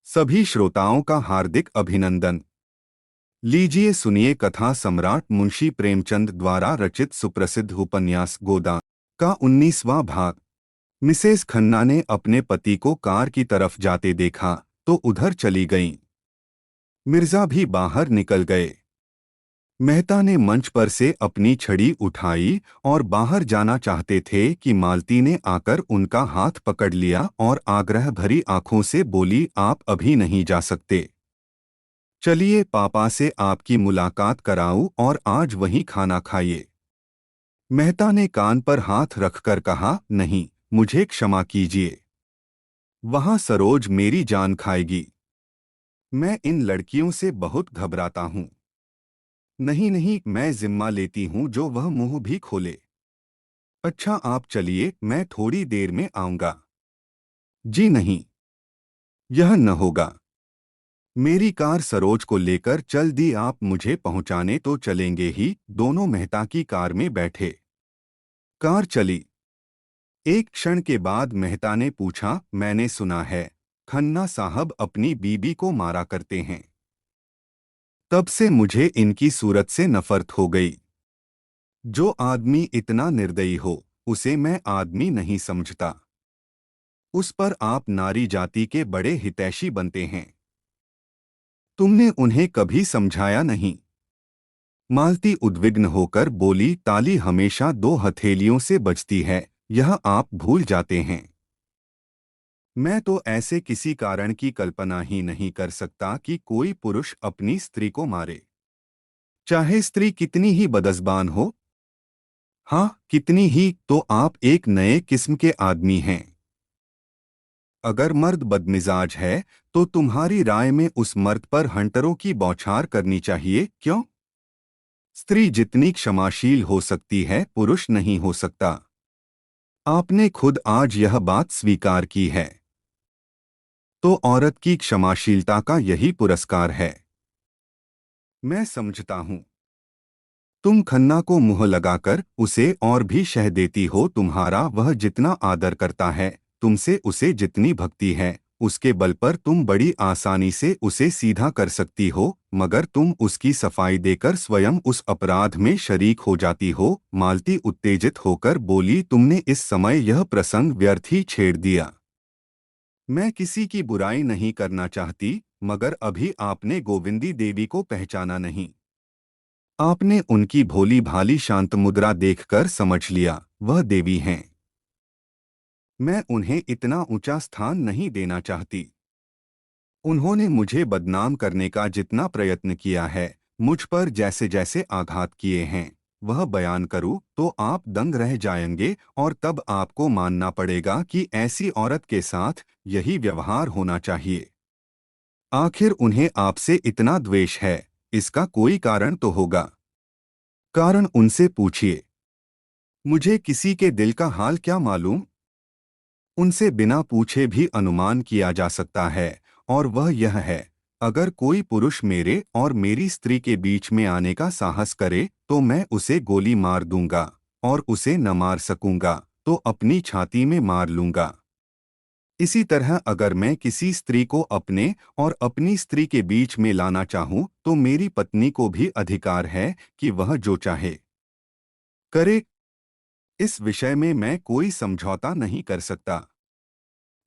सभी श्रोताओं का हार्दिक अभिनंदन। लीजिए सुनिए कथा सम्राट मुंशी प्रेमचंद द्वारा रचित सुप्रसिद्ध उपन्यास गोदान का 19वां भाग। मिसेस खन्ना ने अपने पति को कार की तरफ जाते देखा तो उधर चली गईं। मिर्जा भी बाहर निकल गए। मेहता ने मंच पर से अपनी छड़ी उठाई और बाहर जाना चाहते थे कि मालती ने आकर उनका हाथ पकड़ लिया और आग्रह भरी आंखों से बोली, आप अभी नहीं जा सकते। चलिए पापा से आपकी मुलाकात कराऊं और आज वहीं खाना खाइए। मेहता ने कान पर हाथ रखकर कहा, नहीं, मुझे क्षमा कीजिए। वहां सरोज मेरी जान खाएगी। मैं इन लड़कियों से बहुत घबराता हूं। नहीं नहीं, मैं जिम्मा लेती हूं जो वह मुंह भी खोले। अच्छा आप चलिए, मैं थोड़ी देर में आऊंगा। जी नहीं, यह न होगा। मेरी कार सरोज को लेकर चल दी, आप मुझे पहुंचाने तो चलेंगे ही। दोनों मेहता की कार में बैठे। कार चली। एक क्षण के बाद मेहता ने पूछा, मैंने सुना है खन्ना साहब अपनी बीबी को मारा करते हैं। तब से मुझे इनकी सूरत से नफरत हो गई। जो आदमी इतना निर्दयी हो उसे मैं आदमी नहीं समझता। उस पर आप नारी जाति के बड़े हितैषी बनते हैं। तुमने उन्हें कभी समझाया नहीं। मालती उद्विग्न होकर बोली, ताली हमेशा दो हथेलियों से बजती है, यह आप भूल जाते हैं। मैं तो ऐसे किसी कारण की कल्पना ही नहीं कर सकता कि कोई पुरुष अपनी स्त्री को मारे, चाहे स्त्री कितनी ही बदज़बान हो। हाँ, कितनी ही, तो आप एक नए किस्म के आदमी हैं। अगर मर्द बदमिजाज है तो तुम्हारी राय में उस मर्द पर हंटरों की बौछार करनी चाहिए, क्यों? स्त्री जितनी क्षमाशील हो सकती है पुरुष नहीं हो सकता। आपने खुद आज यह बात स्वीकार की है। तो औरत की क्षमाशीलता का यही पुरस्कार है। मैं समझता हूं। तुम खन्ना को मुंह लगाकर उसे और भी शह देती हो। तुम्हारा वह जितना आदर करता है, तुमसे उसे जितनी भक्ति है, उसके बल पर तुम बड़ी आसानी से उसे सीधा कर सकती हो, मगर तुम उसकी सफाई देकर स्वयं उस अपराध में शरीक हो जाती हो। मालती उत्तेजित होकर बोली, तुमने इस समय यह प्रसंग व्यर्थ ही छेड़ दिया। मैं किसी की बुराई नहीं करना चाहती, मगर अभी आपने गोविंदी देवी को पहचाना नहीं। आपने उनकी भोली भाली शांत मुद्रा देखकर समझ लिया वह देवी हैं। मैं उन्हें इतना ऊंचा स्थान नहीं देना चाहती। उन्होंने मुझे बदनाम करने का जितना प्रयत्न किया है, मुझ पर जैसे जैसे आघात किए हैं, वह बयान करूं तो आप दंग रह जाएंगे और तब आपको मानना पड़ेगा कि ऐसी औरत के साथ यही व्यवहार होना चाहिए। आखिर उन्हें आपसे इतना द्वेष है, इसका कोई कारण तो होगा। कारण उनसे पूछिए। मुझे किसी के दिल का हाल क्या मालूम? उनसे बिना पूछे भी अनुमान किया जा सकता है, और वह यह है, अगर कोई पुरुष मेरे और मेरी स्त्री के बीच में आने का साहस करे तो मैं उसे गोली मार दूंगा, और उसे न मार सकूंगा तो अपनी छाती में मार लूंगा। इसी तरह अगर मैं किसी स्त्री को अपने और अपनी स्त्री के बीच में लाना चाहूं तो मेरी पत्नी को भी अधिकार है कि वह जो चाहे करे। इस विषय में मैं कोई समझौता नहीं कर सकता।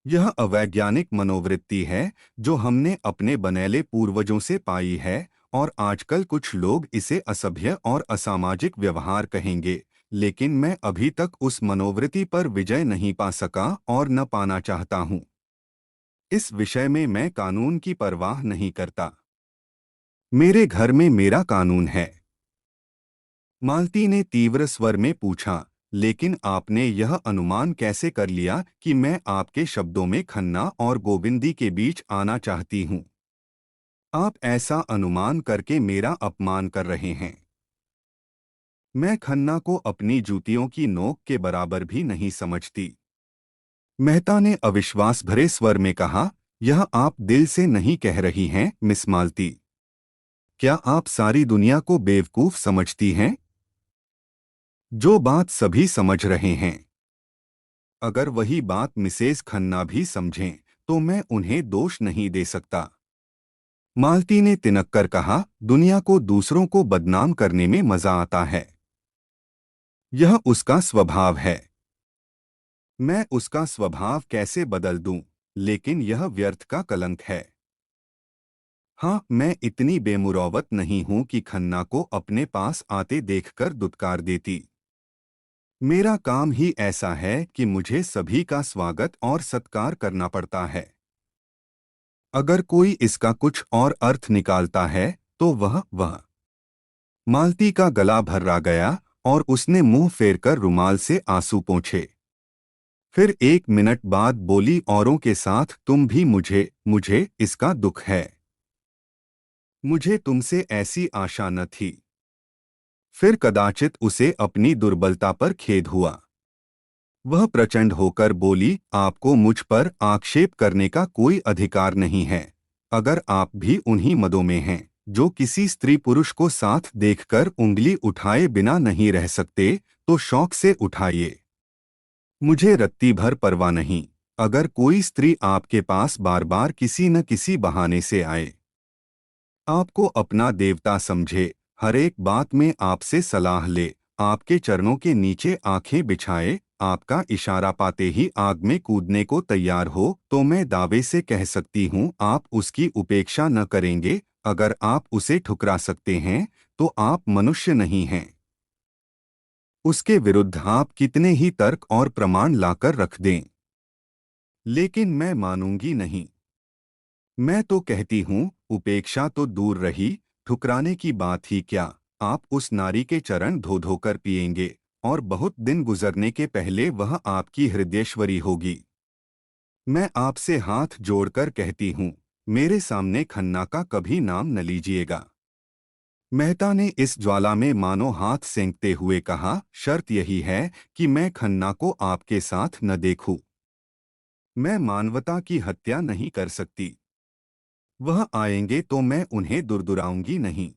यह अवैज्ञानिक मनोवृत्ति है जो हमने अपने बनेले पूर्वजों से पाई है, और आजकल कुछ लोग इसे असभ्य और असामाजिक व्यवहार कहेंगे, लेकिन मैं अभी तक उस मनोवृत्ति पर विजय नहीं पा सका और न पाना चाहता हूँ। इस विषय में मैं कानून की परवाह नहीं करता। मेरे घर में मेरा कानून है। मालती ने तीव्र स्वर में पूछा, लेकिन आपने यह अनुमान कैसे कर लिया कि मैं आपके शब्दों में खन्ना और गोविंदी के बीच आना चाहती हूं? आप ऐसा अनुमान करके मेरा अपमान कर रहे हैं। मैं खन्ना को अपनी जूतियों की नोक के बराबर भी नहीं समझती। मेहता ने अविश्वास भरे स्वर में कहा, यह आप दिल से नहीं कह रही हैं मिस मालती। क्या आप सारी दुनिया को बेवकूफ समझती हैं? जो बात सभी समझ रहे हैं, अगर वही बात मिसेस खन्ना भी समझें तो मैं उन्हें दोष नहीं दे सकता। मालती ने तिनक कर कहा, दुनिया को दूसरों को बदनाम करने में मजा आता है। यह उसका स्वभाव है। मैं उसका स्वभाव कैसे बदल दूं? लेकिन यह व्यर्थ का कलंक है। हाँ, मैं इतनी बेमुरौवत नहीं हूं कि खन्ना को अपने पास आते देखकर दुत्कार देती। मेरा काम ही ऐसा है कि मुझे सभी का स्वागत और सत्कार करना पड़ता है। अगर कोई इसका कुछ और अर्थ निकालता है तो वह मालती का गला भर्रा गया और उसने मुंह फेरकर रुमाल से आंसू पोंछे। फिर 1 मिनट बाद बोली, औरों के साथ तुम भी मुझे इसका दुख है। मुझे तुमसे ऐसी आशा न थी। फिर कदाचित उसे अपनी दुर्बलता पर खेद हुआ। वह प्रचंड होकर बोली, आपको मुझ पर आक्षेप करने का कोई अधिकार नहीं है। अगर आप भी उन्हीं मदों में हैं जो किसी स्त्री पुरुष को साथ देखकर उंगली उठाए बिना नहीं रह सकते, तो शौक से उठाइए। मुझे रत्ती भर परवाह नहीं अगर कोई स्त्री आपके पास बार बार किसी न किसी बहाने से आए, आपको अपना देवता समझे, हर एक बात में आपसे सलाह ले, आपके चरणों के नीचे आंखें बिछाए, आपका इशारा पाते ही आग में कूदने को तैयार हो, तो मैं दावे से कह सकती हूँ आप उसकी उपेक्षा न करेंगे। अगर आप उसे ठुकरा सकते हैं तो आप मनुष्य नहीं हैं। उसके विरुद्ध आप कितने ही तर्क और प्रमाण लाकर रख दें, लेकिन मैं मानूंगी नहीं। मैं तो कहती हूँ उपेक्षा तो दूर रही, ठुकराने की बात ही क्या। आप उस नारी के चरण धो धोकर पिएंगे और बहुत दिन गुजरने के पहले वह आपकी हृदयेश्वरी होगी। मैं आपसे हाथ जोड़कर कहती हूँ, मेरे सामने खन्ना का कभी नाम न लीजिएगा। मेहता ने इस ज्वाला में मानो हाथ सेंकते हुए कहा, शर्त यही है कि मैं खन्ना को आपके साथ न देखूं। मैं मानवता की हत्या नहीं कर सकती। वह आएंगे तो मैं उन्हें दुरदुराऊंगी नहीं।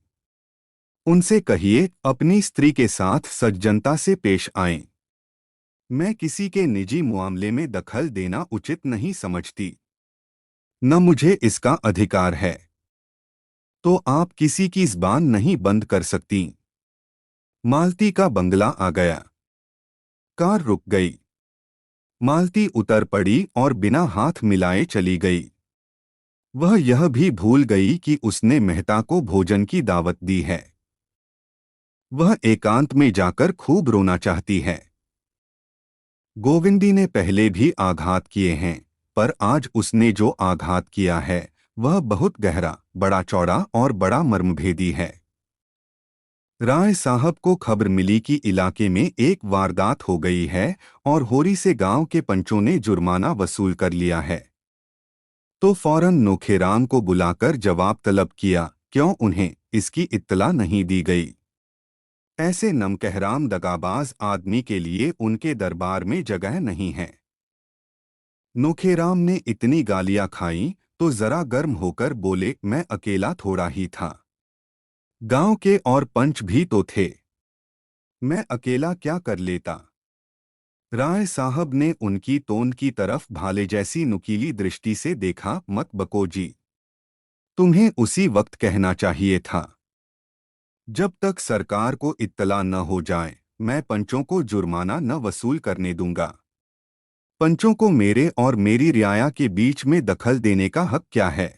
उनसे कहिए अपनी स्त्री के साथ सज्जनता से पेश आएं। मैं किसी के निजी मामले में दखल देना उचित नहीं समझती, न मुझे इसका अधिकार है। तो आप किसी की ज़बान नहीं बंद कर सकती। मालती का बंगला आ गया। कार रुक गई। मालती उतर पड़ी और बिना हाथ मिलाए चली गई। वह यह भी भूल गई कि उसने मेहता को भोजन की दावत दी है। वह एकांत में जाकर खूब रोना चाहती है। गोविंदी ने पहले भी आघात किए हैं, पर आज उसने जो आघात किया है वह बहुत गहरा, बड़ा चौड़ा और बड़ा मर्मभेदी है। राय साहब को खबर मिली कि इलाके में एक वारदात हो गई है और होरी से गांव के पंचों ने जुर्माना वसूल कर लिया है। तो फौरन नोखेराम को बुलाकर जवाब तलब किया, क्यों उन्हें इसकी इत्तला नहीं दी गई। ऐसे नमकहराम दगाबाज आदमी के लिए उनके दरबार में जगह नहीं है। नोखेराम ने इतनी गालियां खाईं तो जरा गर्म होकर बोले, मैं अकेला थोड़ा ही था, गांव के और पंच भी तो थे। मैं अकेला क्या कर लेता। राय साहब ने उनकी तोंद की तरफ भाले जैसी नुकीली दृष्टि से देखा, मत बको जी, तुम्हें उसी वक्त कहना चाहिए था। जब तक सरकार को इत्तला न हो जाए मैं पंचों को जुर्माना न वसूल करने दूंगा। पंचों को मेरे और मेरी रियाया के बीच में दखल देने का हक क्या है।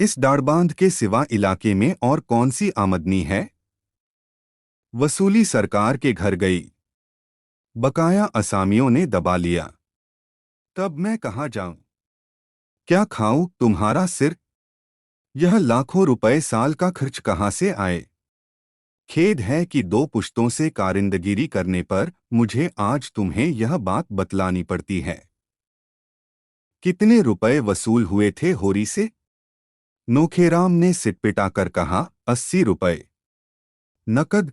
इस दाड़बांध के सिवा इलाके में और कौन सी आमदनी है। वसूली सरकार के घर गई। बकाया असामियों ने दबा लिया। तब मैं कहाँ जाऊं, क्या खाऊं, तुम्हारा सिर। यह लाखों रुपए साल का खर्च कहाँ से आए। खेद है कि 2 पुश्तों से कारिंदगिरी करने पर मुझे आज तुम्हें यह बात बतलानी पड़ती है। कितने रुपए वसूल हुए थे होरी से। नोखेराम ने सिटपिटा कर कहा, 80 रुपए। नकद।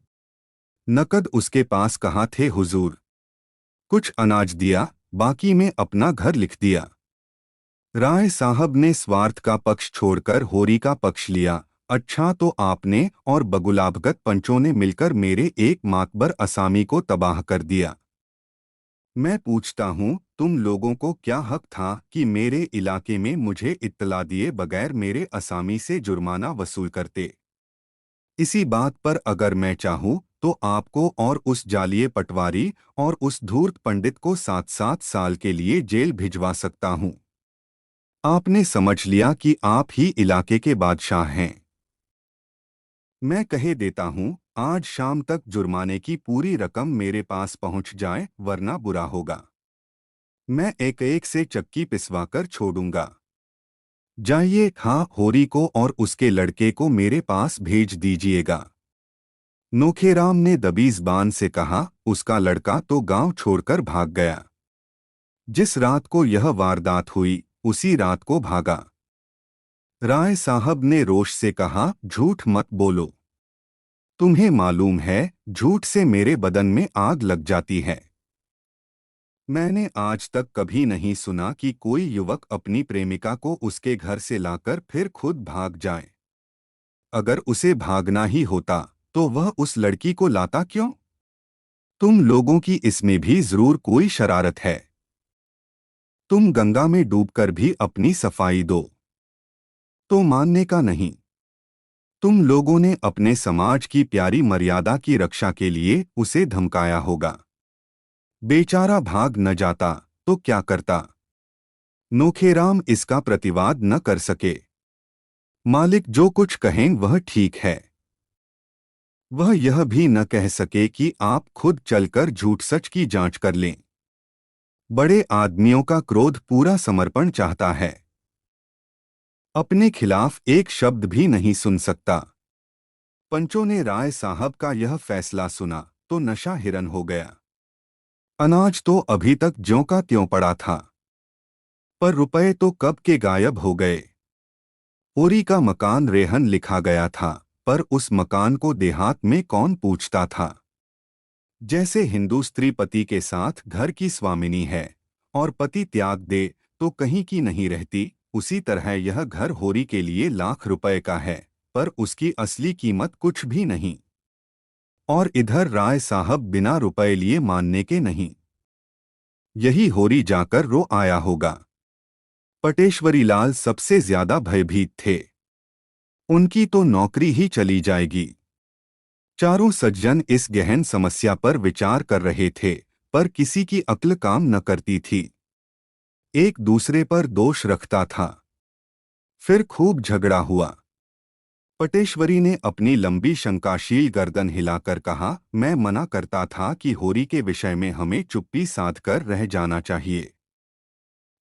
नकद उसके पास कहाँ थे हुजूर। कुछ अनाज दिया, बाकी में अपना घर लिख दिया। राय साहब ने स्वार्थ का पक्ष छोड़कर होरी का पक्ष लिया। अच्छा, तो आपने और बगुलाभगत पंचों ने मिलकर मेरे एक मातबर असामी को तबाह कर दिया। मैं पूछता हूँ, तुम लोगों को क्या हक था कि मेरे इलाके में मुझे इत्तला दिए बगैर मेरे असामी से जुर्माना वसूल करते? इसी बात पर अगर मैं चाहूँ तो आपको और उस जालिये पटवारी और उस धूर्त पंडित को 7-7 साल के लिए जेल भिजवा सकता हूँ। आपने समझ लिया कि आप ही इलाके के बादशाह हैं। मैं कहे देता हूँ, आज शाम तक जुर्माने की पूरी रकम मेरे पास पहुँच जाए, वरना बुरा होगा। मैं एक एक से चक्की पिसवाकर छोड़ूंगा। जाइए, हाँ, होरी को और उसके लड़के को मेरे पास भेज दीजिएगा। नोखेराम ने दबीज़बान से कहा। उसका लड़का तो गांव छोड़कर भाग गया। जिस रात को यह वारदात हुई उसी रात को भागा। राय साहब ने रोष से कहा, झूठ मत बोलो। तुम्हें मालूम है, झूठ से मेरे बदन में आग लग जाती है। मैंने आज तक कभी नहीं सुना कि कोई युवक अपनी प्रेमिका को उसके घर से लाकर फिर खुद भाग जाए। अगर उसे भागना ही होता तो वह उस लड़की को लाता क्यों? तुम लोगों की इसमें भी जरूर कोई शरारत है। तुम गंगा में डूबकर भी अपनी सफाई दो तो मानने का नहीं। तुम लोगों ने अपने समाज की प्यारी मर्यादा की रक्षा के लिए उसे धमकाया होगा। बेचारा भाग न जाता तो क्या करता? नोखेराम इसका प्रतिवाद न कर सके। मालिक जो कुछ कहें वह ठीक है। वह यह भी न कह सके कि आप खुद चलकर झूठ सच की जांच कर लें। बड़े आदमियों का क्रोध पूरा समर्पण चाहता है। अपने खिलाफ एक शब्द भी नहीं सुन सकता। पंचों ने राय साहब का यह फैसला सुना तो नशा हिरन हो गया। अनाज तो अभी तक ज्यों का त्यों पड़ा था, पर रुपए तो कब के गायब हो गए। ओरी का मकान रेहन लिखा गया था, पर उस मकान को देहात में कौन पूछता था। जैसे हिंदू स्त्री पति के साथ घर की स्वामिनी है और पति त्याग दे तो कहीं की नहीं रहती, उसी तरह यह घर होरी के लिए लाख रुपए का है, पर उसकी असली कीमत कुछ भी नहीं। और इधर राय साहब बिना रुपए लिए मानने के नहीं। यही होरी जाकर रो आया होगा। पटेश्वरी लाल सबसे ज्यादा भयभीत थे। उनकी तो नौकरी ही चली जाएगी। चारों सज्जन इस गहन समस्या पर विचार कर रहे थे, पर किसी की अक्ल काम न करती थी। एक दूसरे पर दोष रखता था। फिर खूब झगड़ा हुआ। पटेश्वरी ने अपनी लंबी शंकाशील गर्दन हिलाकर कहा, मैं मना करता था कि होरी के विषय में हमें चुप्पी साध कर रह जाना चाहिए।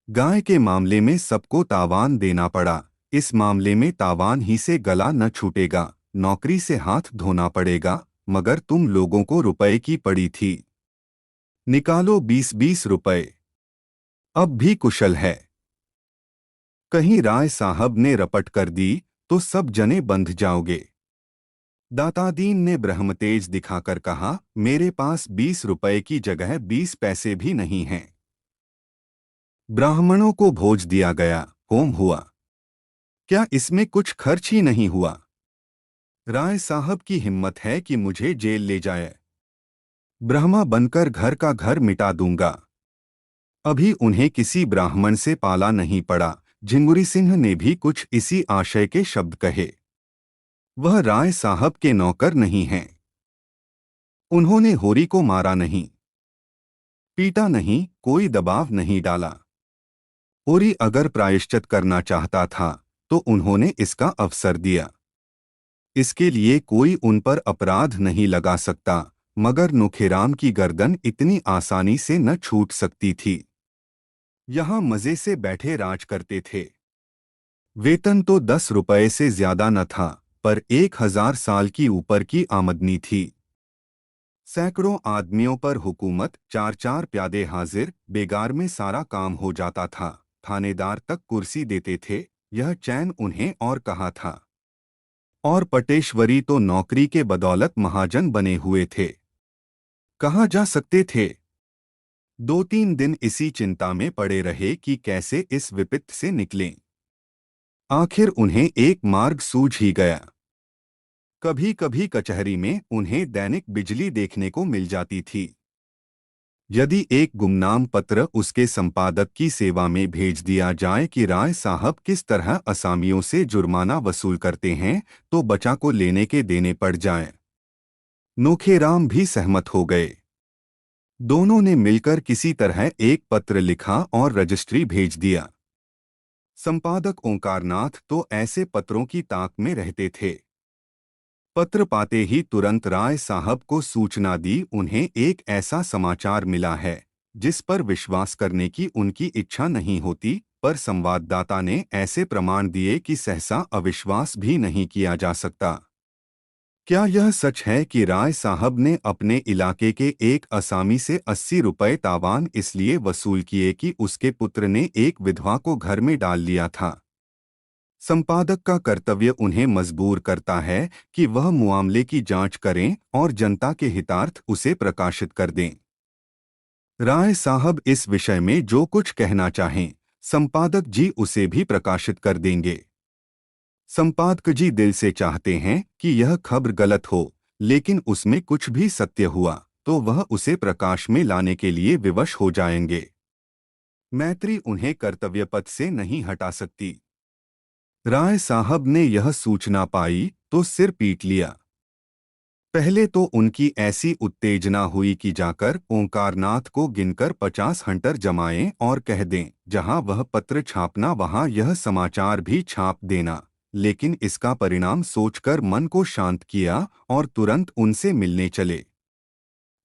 गाय के मामले में सबको तावान देना पड़ा, इस मामले में तावान ही से गला न छूटेगा। नौकरी से हाथ धोना पड़ेगा, मगर तुम लोगों को रुपए की पड़ी थी। निकालो 20-20 रुपए। अब भी कुशल है। कहीं राय साहब ने रपट कर दी तो सब जने बंध जाओगे। दातादीन ने ब्रह्मतेज दिखाकर कहा, मेरे पास 20 रुपए की जगह 20 पैसे भी नहीं हैं। ब्राह्मणों को भोज दिया गया, होम हुआ। क्या इसमें कुछ खर्च ही नहीं हुआ? राय साहब की हिम्मत है कि मुझे जेल ले जाए। ब्रह्मा बनकर घर का घर मिटा दूंगा। अभी उन्हें किसी ब्राह्मण से पाला नहीं पड़ा। झिंगुरी सिंह ने भी कुछ इसी आशय के शब्द कहे। वह राय साहब के नौकर नहीं हैं। उन्होंने होरी को मारा नहीं, पीटा नहीं, कोई दबाव नहीं डाला। होरी अगर प्रायश्चित करना चाहता था तो उन्होंने इसका अवसर दिया। इसके लिए कोई उन पर अपराध नहीं लगा सकता, मगर नोखेराम की गर्दन इतनी आसानी से न छूट सकती थी। यहाँ मजे से बैठे राज करते थे। वेतन तो 10 रुपए से ज्यादा न था, पर 1000 साल की ऊपर की आमदनी थी। सैकड़ों आदमियों पर हुकूमत, 4-4 प्यादे हाजिर, बेगार में सारा काम हो जाता था। थानेदार तक कुर्सी देते थे, यह चैन उन्हें और कहा था। और पटेश्वरी तो नौकरी के बदौलत महाजन बने हुए थे। कहाँ जा सकते थे? 2-3 दिन इसी चिंता में पड़े रहे कि कैसे इस विपत्ति से निकलें। आखिर उन्हें एक मार्ग सूझ ही गया। कभी कभी कचहरी में उन्हें दैनिक बिजली देखने को मिल जाती थी। यदि एक गुमनाम पत्र उसके संपादक की सेवा में भेज दिया जाए कि राय साहब किस तरह असामियों से जुर्माना वसूल करते हैं, तो बचा को लेने के देने पड़ जाएं। नोखेराम भी सहमत हो गए। दोनों ने मिलकर किसी तरह एक पत्र लिखा और रजिस्ट्री भेज दिया। संपादक ओंकारनाथ तो ऐसे पत्रों की ताक में रहते थे। पत्र पाते ही तुरंत राय साहब को सूचना दी। उन्हें एक ऐसा समाचार मिला है जिस पर विश्वास करने की उनकी इच्छा नहीं होती, पर संवाददाता ने ऐसे प्रमाण दिए कि सहसा अविश्वास भी नहीं किया जा सकता। क्या यह सच है कि राय साहब ने अपने इलाके के एक असामी से 80 रुपए तावान इसलिए वसूल किए कि उसके पुत्र ने एक विधवा को घर में डाल लिया था? संपादक का कर्तव्य उन्हें मजबूर करता है कि वह मामले की जांच करें और जनता के हितार्थ उसे प्रकाशित कर दें। राय साहब इस विषय में जो कुछ कहना चाहें, संपादक जी उसे भी प्रकाशित कर देंगे। संपादक जी दिल से चाहते हैं कि यह खबर गलत हो, लेकिन उसमें कुछ भी सत्य हुआ तो वह उसे प्रकाश में लाने के लिए विवश हो जाएंगे। मैत्री उन्हें कर्तव्य पथ से नहीं हटा सकती। राय साहब ने यह सूचना पाई तो सिर पीट लिया। पहले तो उनकी ऐसी उत्तेजना हुई कि जाकर ओंकारनाथ को गिनकर 50 हंटर जमाएं और कह दें, जहां वह पत्र छापना वहां यह समाचार भी छाप देना। लेकिन इसका परिणाम सोचकर मन को शांत किया और तुरंत उनसे मिलने चले।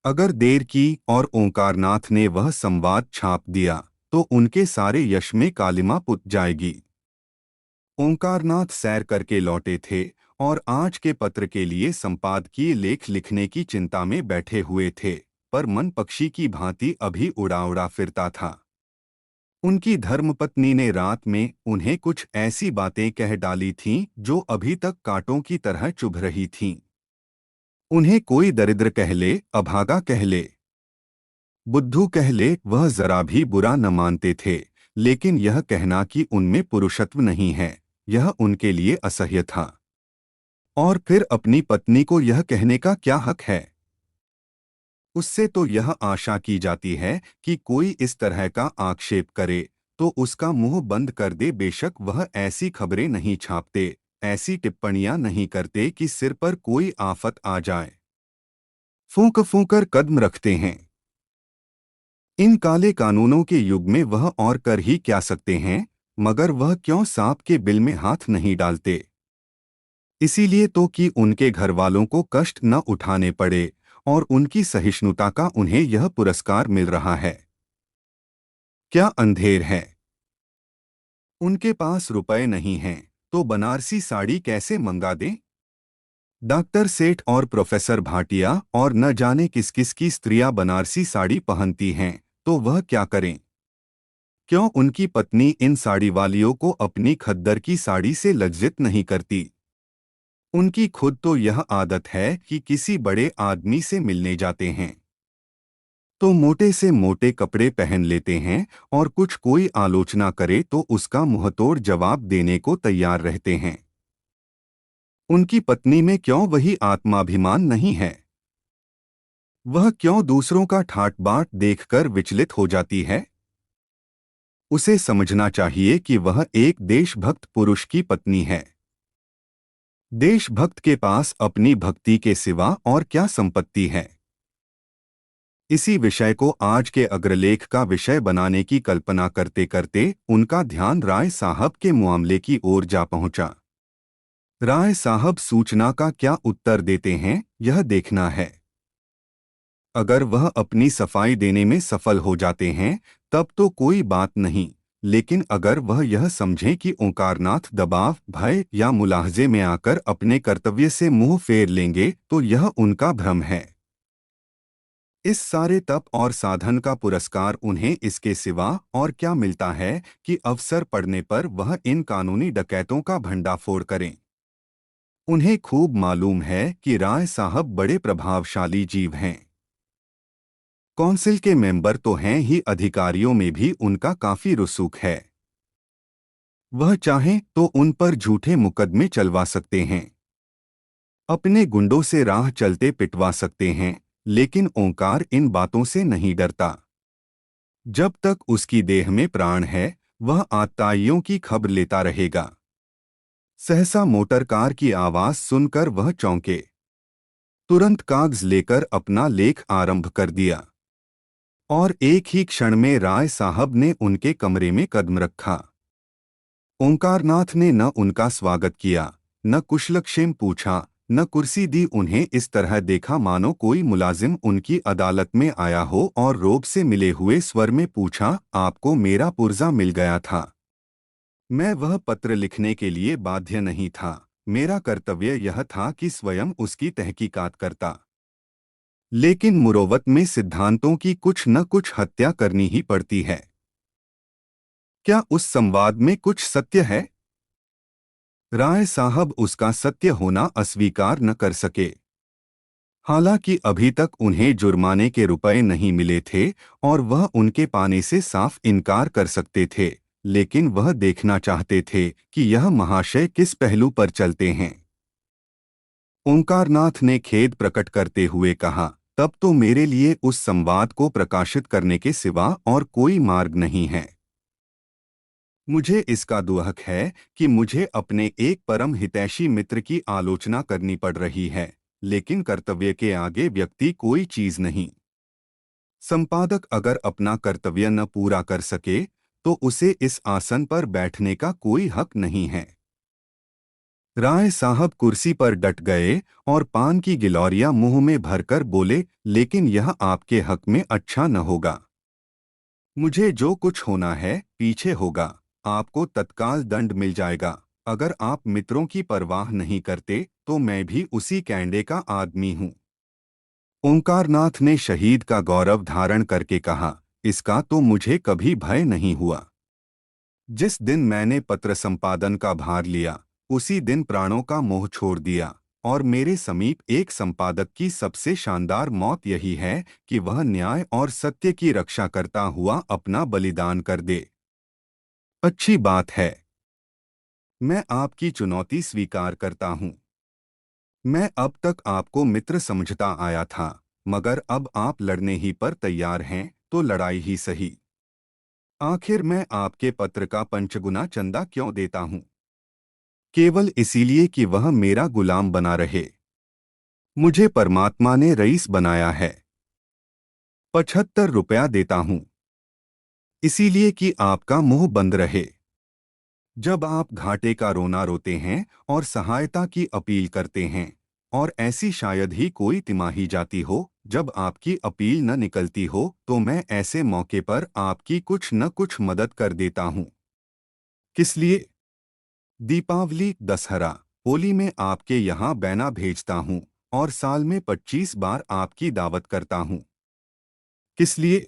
अगर देर की और ओंकारनाथ ने वह संवाद छाप दिया तो उनके सारे यश में कालिमा पुत जाएगी। ओंकारनाथ सैर करके लौटे थे और आज के पत्र के लिए संपादकीय लेख लिखने की चिंता में बैठे हुए थे, पर मन पक्षी की भांति अभी उड़ा उड़ा फिरता था। उनकी धर्मपत्नी ने रात में उन्हें कुछ ऐसी बातें कह डाली थीं जो अभी तक कांटों की तरह चुभ रही थीं। उन्हें कोई दरिद्र कह ले, अभागा कह ले, बुद्धू कह ले, वह जरा भी बुरा न मानते थे, लेकिन यह कहना कि उनमें पुरुषत्व नहीं है, यह उनके लिए असह्य था। और फिर अपनी पत्नी को यह कहने का क्या हक है? उससे तो यह आशा की जाती है कि कोई इस तरह का आक्षेप करे तो उसका मुंह बंद कर दे। बेशक वह ऐसी खबरें नहीं छापते, ऐसी टिप्पणियां नहीं करते कि सिर पर कोई आफत आ जाए। फूंक फूंक कर कदम रखते हैं। इन काले कानूनों के युग में वह और कर ही क्या सकते हैं, मगर वह क्यों सांप के बिल में हाथ नहीं डालते? इसीलिए तो कि उनके घरवालों को कष्ट न उठाने पड़े और उनकी सहिष्णुता का उन्हें यह पुरस्कार मिल रहा है। क्या अंधेर है? उनके पास रुपए नहीं हैं तो बनारसी साड़ी कैसे मंगा दें? डॉक्टर सेठ और प्रोफेसर भाटिया और न जाने किस किस की स्त्रियां बनारसी साड़ी पहनती हैं, तो वह क्या करें? क्यों उनकी पत्नी इन साड़ी वालियों को अपनी खद्दर की साड़ी से लज्जित नहीं करती? उनकी खुद तो यह आदत है कि किसी बड़े आदमी से मिलने जाते हैं तो मोटे से मोटे कपड़े पहन लेते हैं और कुछ कोई आलोचना करे तो उसका मुंहतोड़ जवाब देने को तैयार रहते हैं। उनकी पत्नी में क्यों वही आत्माभिमान नहीं है? वह क्यों दूसरों का ठाट बाट देखकर विचलित हो जाती है? उसे समझना चाहिए कि वह एक देशभक्त पुरुष की पत्नी है। देशभक्त के पास अपनी भक्ति के सिवा और क्या संपत्ति है? इसी विषय को आज के अग्रलेख का विषय बनाने की कल्पना करते करते उनका ध्यान राय साहब के मामले की ओर जा पहुंचा। राय साहब सूचना का क्या उत्तर देते हैं, यह देखना है। अगर वह अपनी सफाई देने में सफल हो जाते हैं तब तो कोई बात नहीं, लेकिन अगर वह यह समझें कि ओंकारनाथ दबाव, भय या मुलाहजे में आकर अपने कर्तव्य से मुंह फेर लेंगे तो यह उनका भ्रम है। इस सारे तप और साधन का पुरस्कार उन्हें इसके सिवा और क्या मिलता है कि अवसर पड़ने पर वह इन कानूनी डकैतों का भंडाफोड़ करें। उन्हें खूब मालूम है कि राय साहब बड़े प्रभावशाली जीव हैं। कौंसिल के मेंबर तो हैं ही, अधिकारियों में भी उनका काफी रुसूख है। वह चाहें तो उन पर झूठे मुकदमे चलवा सकते हैं, अपने गुंडों से राह चलते पिटवा सकते हैं, लेकिन ओंकार इन बातों से नहीं डरता। जब तक उसकी देह में प्राण है, वह आताइयों की खबर लेता रहेगा। सहसा मोटर कार की आवाज सुनकर वह चौंके। तुरंत कागज लेकर अपना लेख आरंभ कर दिया और एक ही क्षण में राय साहब ने उनके कमरे में कदम रखा। ओंकारनाथ ने न उनका स्वागत किया, न कुशलक्षेम पूछा, न कुर्सी दी। उन्हें इस तरह देखा मानो कोई मुलाजिम उनकी अदालत में आया हो और रोब से मिले हुए स्वर में पूछा, आपको मेरा पुर्जा मिल गया था? मैं वह पत्र लिखने के लिए बाध्य नहीं था। मेरा कर्तव्य यह था कि स्वयं उसकी तहकीकात करता। लेकिन मुरोवत में सिद्धांतों की कुछ न कुछ हत्या करनी ही पड़ती है। क्या उस संवाद में कुछ सत्य है? राय साहब उसका सत्य होना अस्वीकार न कर सके। हालांकि अभी तक उन्हें जुर्माने के रुपए नहीं मिले थे और वह उनके पाने से साफ इनकार कर सकते थे, लेकिन वह देखना चाहते थे कि यह महाशय किस पहलू पर चलते हैं। ओंकारनाथ ने खेद प्रकट करते हुए कहा, तब तो मेरे लिए उस संवाद को प्रकाशित करने के सिवा और कोई मार्ग नहीं है। मुझे इसका दुहक है कि मुझे अपने एक परम हितैषी मित्र की आलोचना करनी पड़ रही है, लेकिन कर्तव्य के आगे व्यक्ति कोई चीज नहीं। संपादक अगर अपना कर्तव्य न पूरा कर सके तो उसे इस आसन पर बैठने का कोई हक नहीं है। राय साहब कुर्सी पर डट गए और पान की गिलौरियां मुंह में भरकर बोले, लेकिन यह आपके हक में अच्छा न होगा। मुझे जो कुछ होना है पीछे होगा। आपको तत्काल दंड मिल जाएगा। अगर आप मित्रों की परवाह नहीं करते तो मैं भी उसी कैंडे का आदमी हूँ। ओंकारनाथ ने शहीद का गौरव धारण करके कहा, इसका तो मुझे कभी भय नहीं हुआ। जिस दिन मैंने पत्र संपादन का भार लिया, उसी दिन प्राणों का मोह छोड़ दिया और मेरे समीप एक संपादक की सबसे शानदार मौत यही है कि वह न्याय और सत्य की रक्षा करता हुआ अपना बलिदान कर दे। अच्छी बात है। मैं आपकी चुनौती स्वीकार करता हूँ। मैं अब तक आपको मित्र समझता आया था, मगर अब आप लड़ने ही पर तैयार हैं तो लड़ाई ही सही। आखिर मैं आपके पत्र का पंचगुना चंदा क्यों देता हूँ? केवल इसीलिए कि वह मेरा गुलाम बना रहे। मुझे परमात्मा ने रईस बनाया है। 75 रुपया देता हूँ इसीलिए कि आपका मुंह बंद रहे। जब आप घाटे का रोना रोते हैं और सहायता की अपील करते हैं, और ऐसी शायद ही कोई तिमाही जाती हो जब आपकी अपील न निकलती हो, तो मैं ऐसे मौके पर आपकी कुछ न कुछ मदद कर देता हूँ। किस लिए? दीपावली, दशहरा, होली में आपके यहाँ बैना भेजता हूँ और साल में 25 बार आपकी दावत करता हूँ। किस लिए?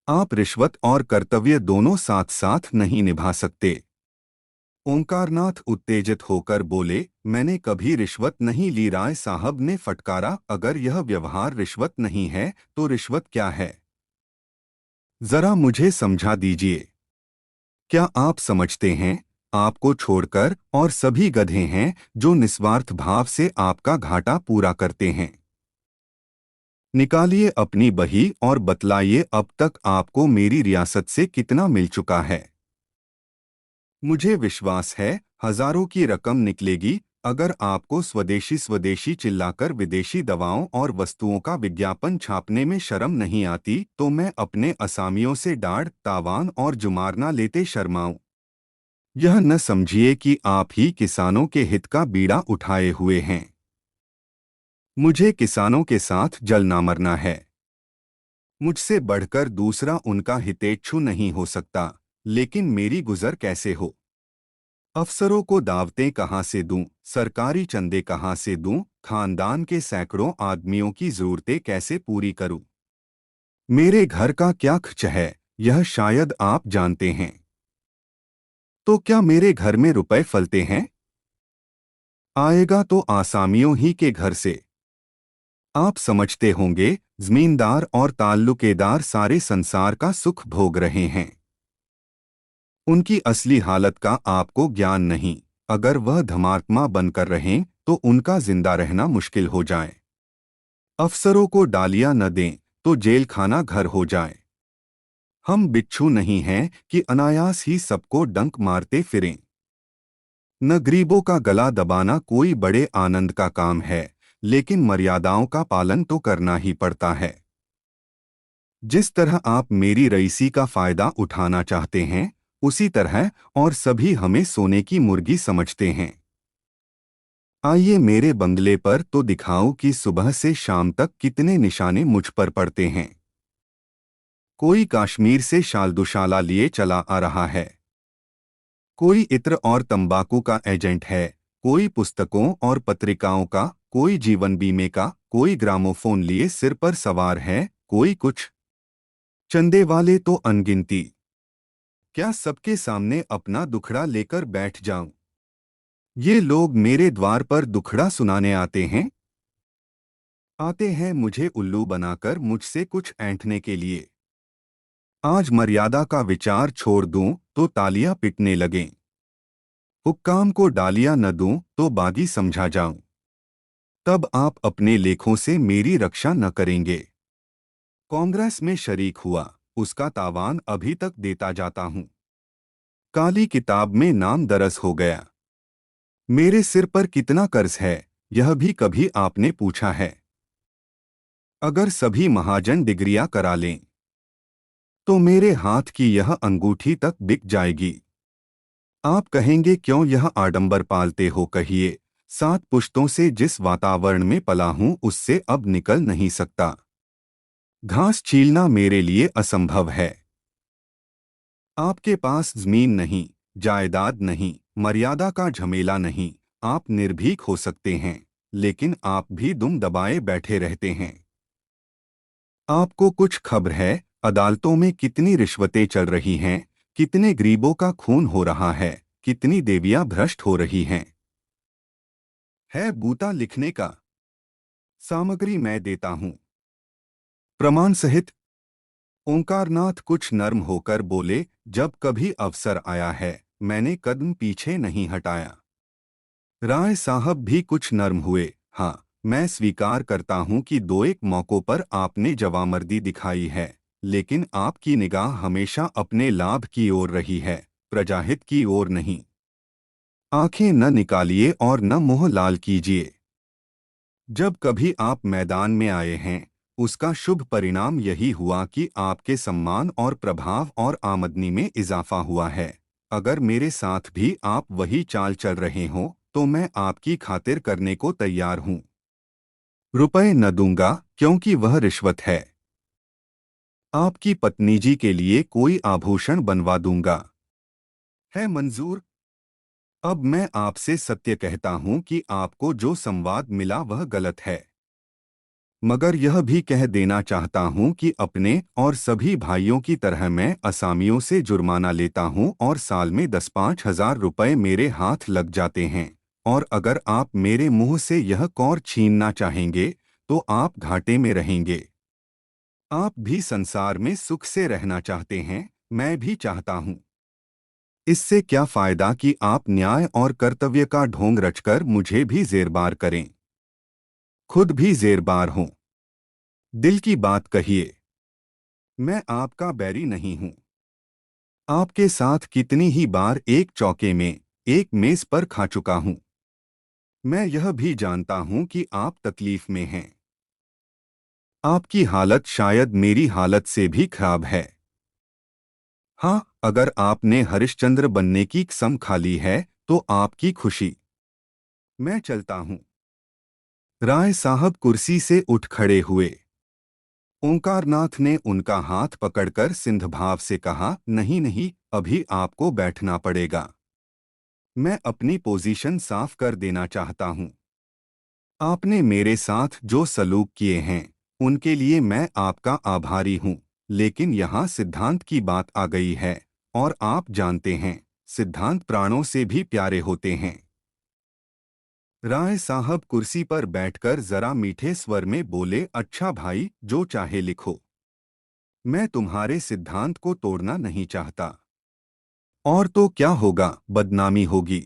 आप रिश्वत और कर्तव्य दोनों साथ साथ नहीं निभा सकते। ओंकारनाथ उत्तेजित होकर बोले, मैंने कभी रिश्वत नहीं ली। राय साहब ने फटकारा, अगर यह व्यवहार रिश्वत नहीं है तो रिश्वत क्या है? जरा मुझे समझा दीजिए। क्या आप समझते हैं, आपको छोड़कर और सभी गधे हैं जो निस्वार्थ भाव से आपका घाटा पूरा करते हैं? निकालिए अपनी बही और बतलाइए अब तक आपको मेरी रियासत से कितना मिल चुका है। मुझे विश्वास है हजारों की रकम निकलेगी। अगर आपको स्वदेशी स्वदेशी चिल्लाकर विदेशी दवाओं और वस्तुओं का विज्ञापन छापने में शर्म नहीं आती तो मैं अपने असामियों से डाढ़, तावान और जुमारना लेते शर्माऊं। यह न समझिए कि आप ही किसानों के हित का बीड़ा उठाए हुए हैं। मुझे किसानों के साथ जलना मरना है। मुझसे बढ़कर दूसरा उनका हितेच्छु नहीं हो सकता, लेकिन मेरी गुजर कैसे हो? अफसरों को दावतें कहाँ से दूं, सरकारी चंदे कहाँ से दूं, खानदान के सैकड़ों आदमियों की जरूरतें कैसे पूरी करूं? मेरे घर का क्या खर्च है, यह शायद आप जानते हैं। तो क्या मेरे घर में रुपए फलते हैं? आएगा तो आसामियों ही के घर से। आप समझते होंगे, जमींदार और ताल्लुकेदार सारे संसार का सुख भोग रहे हैं। उनकी असली हालत का आपको ज्ञान नहीं। अगर वह धर्मात्मा बनकर रहें तो उनका जिंदा रहना मुश्किल हो जाए। अफसरों को डालियां न दें तो जेल खाना घर हो जाए। हम बिच्छू नहीं हैं कि अनायास ही सबको डंक मारते फिरें। न गरीबों का गला दबाना कोई बड़े आनंद का काम है, लेकिन मर्यादाओं का पालन तो करना ही पड़ता है। जिस तरह आप मेरी रईसी का फायदा उठाना चाहते हैं, उसी तरह और सभी हमें सोने की मुर्गी समझते हैं। आइए मेरे बंगले पर तो दिखाऊं कि सुबह से शाम तक कितने निशाने मुझ पर पड़ते हैं। कोई कश्मीर से शाल दुशाला लिए चला आ रहा है, कोई इत्र और तंबाकू का एजेंट है, कोई पुस्तकों और पत्रिकाओं का, कोई जीवन बीमे का, कोई ग्रामोफोन लिए सिर पर सवार है, कोई कुछ। चंदे वाले तो अनगिनती। क्या सबके सामने अपना दुखड़ा लेकर बैठ जाऊं? ये लोग मेरे द्वार पर दुखड़ा सुनाने आते हैं। आते हैं मुझे उल्लू बनाकर मुझसे कुछ ऐंठने के लिए। आज मर्यादा का विचार छोड़ दूं तो तालियां पिटने लगें। हुक्काम को डालियां न दूं तो बागी समझा जाऊं। तब आप अपने लेखों से मेरी रक्षा न करेंगे। कांग्रेस में शरीक हुआ, उसका तावान अभी तक देता जाता हूं। काली किताब में नाम दर्ज हो गया। मेरे सिर पर कितना कर्ज है, यह भी कभी आपने पूछा है? अगर सभी महाजन डिग्रियां करा लें तो मेरे हाथ की यह अंगूठी तक बिक जाएगी। आप कहेंगे क्यों यह आडंबर पालते हो? कहिए, 7 पुश्तों से जिस वातावरण में पला हूं उससे अब निकल नहीं सकता। घास छीलना मेरे लिए असंभव है। आपके पास जमीन नहीं, जायदाद नहीं, मर्यादा का झमेला नहीं, आप निर्भीक हो सकते हैं, लेकिन आप भी दुम दबाए बैठे रहते हैं। आपको कुछ खबर है अदालतों में कितनी रिश्वतें चल रही हैं, कितने गरीबों का खून हो रहा है, कितनी देवियां भ्रष्ट हो रही हैं? है बूता लिखने का। सामग्री मैं देता हूं, प्रमाण सहित। ओंकारनाथ कुछ नर्म होकर बोले, जब कभी अवसर आया है मैंने कदम पीछे नहीं हटाया। राय साहब भी कुछ नर्म हुए। हाँ, मैं स्वीकार करता हूं कि दो एक मौकों पर आपने जवामर्दी दिखाई है, लेकिन आपकी निगाह हमेशा अपने लाभ की ओर रही है, प्रजाहित की ओर नहीं। आंखें न निकालिए और न मुंह लाल कीजिए। जब कभी आप मैदान में आए हैं, उसका शुभ परिणाम यही हुआ कि आपके सम्मान और प्रभाव और आमदनी में इजाफा हुआ है। अगर मेरे साथ भी आप वही चाल चल रहे हों तो मैं आपकी खातिर करने को तैयार हूं। रुपए न दूंगा क्योंकि वह रिश्वत है। आपकी पत्नी जी के लिए कोई आभूषण बनवा दूंगा। है मंजूर? अब मैं आपसे सत्य कहता हूं कि आपको जो संवाद मिला वह गलत है। मगर यह भी कह देना चाहता हूं कि अपने और सभी भाइयों की तरह मैं असामियों से जुर्माना लेता हूं और साल में 10-5 हजार रुपए मेरे हाथ लग जाते हैं। और अगर आप मेरे मुंह से यह कौर छीनना चाहेंगे तो आप घाटे में रहेंगे। आप भी संसार में सुख से रहना चाहते हैं, मैं भी चाहता हूं। इससे क्या फायदा कि आप न्याय और कर्तव्य का ढोंग रचकर मुझे भी जेरबार करें, खुद भी जेरबार हों। दिल की बात कहिए। मैं आपका बैरी नहीं हूं। आपके साथ कितनी ही बार एक चौके में, एक मेज पर खा चुका हूं। मैं यह भी जानता हूं कि आप तकलीफ में हैं। आपकी हालत शायद मेरी हालत से भी खराब है। हाँ, अगर आपने हरिश्चंद्र बनने की कसम खा ली है तो आपकी खुशी। मैं चलता हूं। राय साहब कुर्सी से उठ खड़े हुए। ओंकारनाथ ने उनका हाथ पकड़कर सिंधभाव से कहा, नहीं नहीं, अभी आपको बैठना पड़ेगा। मैं अपनी पोजीशन साफ कर देना चाहता हूं। आपने मेरे साथ जो सलूक किए हैं उनके लिए मैं आपका आभारी हूं, लेकिन यहाँ सिद्धांत की बात आ गई है, और आप जानते हैं सिद्धांत प्राणों से भी प्यारे होते हैं। राय साहब कुर्सी पर बैठकर जरा मीठे स्वर में बोले, अच्छा भाई, जो चाहे लिखो। मैं तुम्हारे सिद्धांत को तोड़ना नहीं चाहता। और तो क्या होगा, बदनामी होगी।